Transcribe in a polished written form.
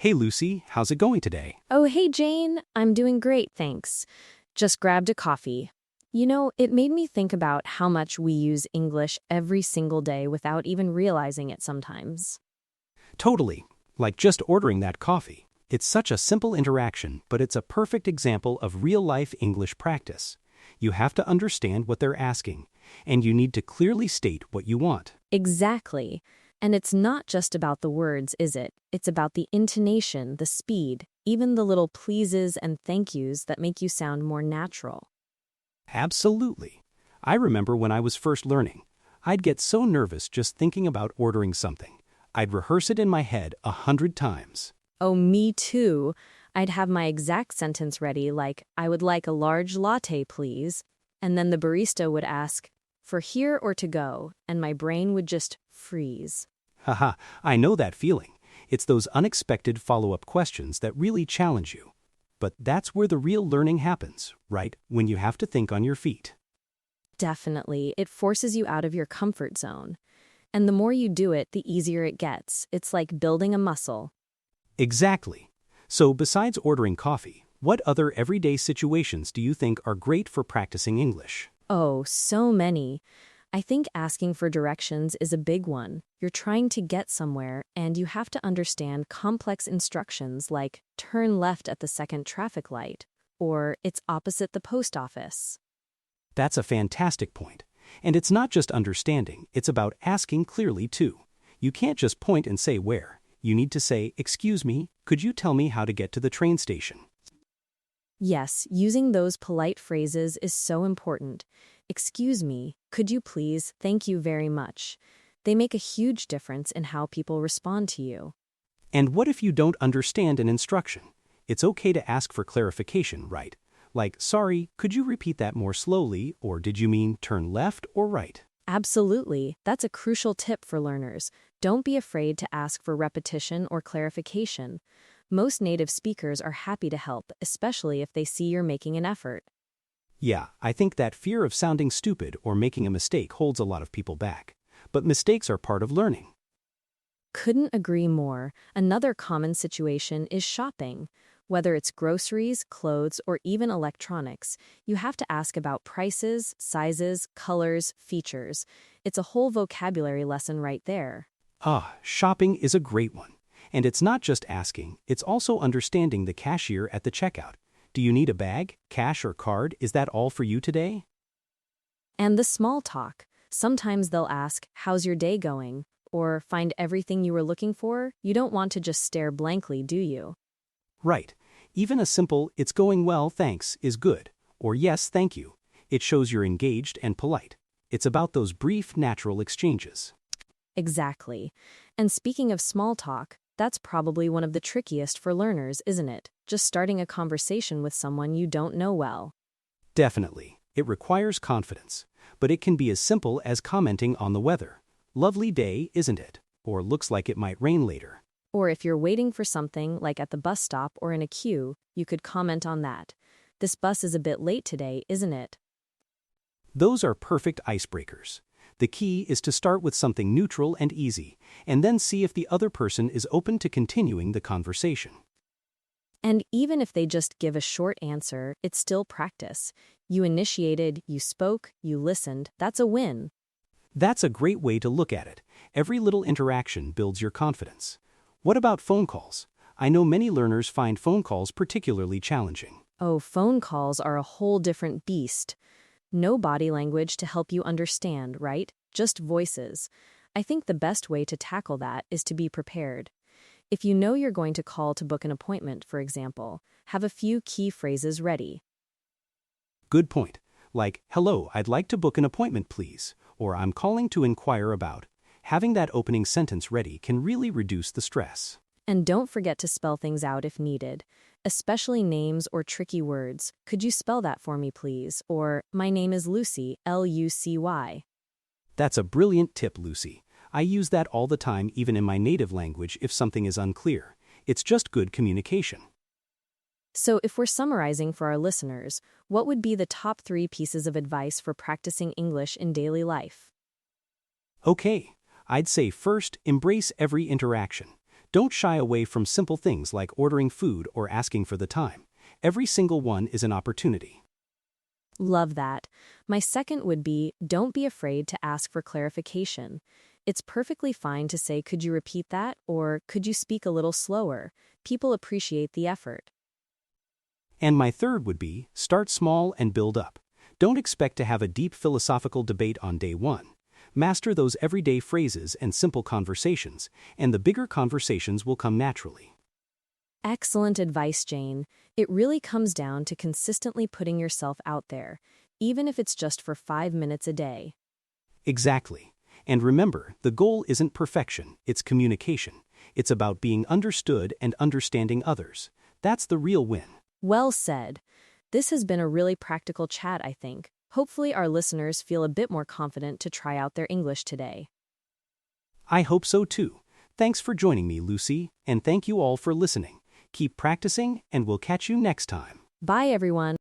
Hey Lucy, how's it going today? Oh, hey Jane, I'm doing great, thanks. Just grabbed a coffee. It made me think about how much we use English every single day without even realizing it sometimes. Totally. Like just ordering that coffee. It's such a simple interaction, but it's a perfect example of real-life English practice. You have to understand what they're asking, and you need to clearly state what you want. Exactly. And it's not just about the words, is it? It's about the intonation, the speed, even the little pleases and thank yous that make you sound more natural. Absolutely. I remember when I was first learning, I'd get so nervous just thinking about ordering something. I'd rehearse it in my head 100 times. Oh, me too. I'd have my exact sentence ready, like, I would like a large latte, please. And then the barista would ask, for here or to go, and my brain would just freeze. Haha, I know that feeling. It's those unexpected follow-up questions that really challenge you. But that's where the real learning happens, right? When you have to think on your feet. Definitely, it forces you out of your comfort zone. And the more you do it, the easier it gets. It's like building a muscle. Exactly. So besides ordering coffee, what other everyday situations do you think are great for practicing English? Oh, so many. I think asking for directions is a big one. You're trying to get somewhere, and you have to understand complex instructions like turn left at the second traffic light, or it's opposite the post office. That's a fantastic point. And it's not just understanding, it's about asking clearly too. You can't just point and say where. You need to say, "Excuse me, could you tell me how to get to the train station?" Yes, using those polite phrases is so important. Excuse me, could you please, thank you very much. They make a huge difference in how people respond to you. And what if you don't understand an instruction? It's okay to ask for clarification, right? Like, "Sorry, could you repeat that more slowly?" Or "Did you mean turn left or right?" Absolutely, that's a crucial tip for learners. Don't be afraid to ask for repetition or clarification. Most native speakers are happy to help, especially if they see you're making an effort. Yeah, I think that fear of sounding stupid or making a mistake holds a lot of people back. But mistakes are part of learning. Couldn't agree more. Another common situation is shopping. Whether it's groceries, clothes, or even electronics, you have to ask about prices, sizes, colors, features. It's a whole vocabulary lesson right there. Shopping is a great one. And it's not just asking, it's also understanding the cashier at the checkout. Do you need a bag, cash, or card? Is that all for you today? And the small talk. Sometimes they'll ask, how's your day going? Or find everything you were looking for? You don't want to just stare blankly, do you? Right. Even a simple, "It's going well, thanks," is good. Or "Yes, thank you." It shows you're engaged and polite. It's about those brief, natural exchanges. Exactly. And speaking of small talk, that's probably one of the trickiest for learners, isn't it? Just starting a conversation with someone you don't know well. Definitely. It requires confidence. But it can be as simple as commenting on the weather. "Lovely day, isn't it?" Or "Looks like it might rain later." Or if you're waiting for something, like at the bus stop or in a queue, you could comment on that. This bus is a bit late today, isn't it? Those are perfect icebreakers. The key is to start with something neutral and easy, and then see if the other person is open to continuing the conversation. And even if they just give a short answer, it's still practice. You initiated, you spoke, you listened. That's a win. That's a great way to look at it. Every little interaction builds your confidence. What about phone calls? I know many learners find phone calls particularly challenging. Oh, phone calls are a whole different beast. No body language to help you understand, right? Just voices. I think the best way to tackle that is to be prepared. If you know you're going to call to book an appointment, for example, have a few key phrases ready. Good point. Like, "Hello, I'd like to book an appointment, please." Or "I'm calling to inquire about." Having that opening sentence ready can really reduce the stress. And don't forget to spell things out if needed, especially names or tricky words. Could you spell that for me, please? Or, my name is Lucy, Lucy. That's a brilliant tip, Lucy. I use that all the time, even in my native language, if something is unclear. It's just good communication. So if we're summarizing for our listeners, what would be the top 3 pieces of advice for practicing English in daily life? Okay, I'd say first, embrace every interaction. Don't shy away from simple things like ordering food or asking for the time. Every single one is an opportunity. Love that. My second would be, don't be afraid to ask for clarification. It's perfectly fine to say, could you repeat that? Or could you speak a little slower? People appreciate the effort. And my third would be, start small and build up. Don't expect to have a deep philosophical debate on day one. Master those everyday phrases and simple conversations, and the bigger conversations will come naturally. Excellent advice, Jane. It really comes down to consistently putting yourself out there, even if it's just for 5 minutes a day. Exactly. And remember, the goal isn't perfection, it's communication. It's about being understood and understanding others. That's the real win. Well said. This has been a really practical chat, I think. Hopefully our listeners feel a bit more confident to try out their English today. I hope so too. Thanks for joining me, Lucy, and thank you all for listening. Keep practicing, and we'll catch you next time. Bye, everyone.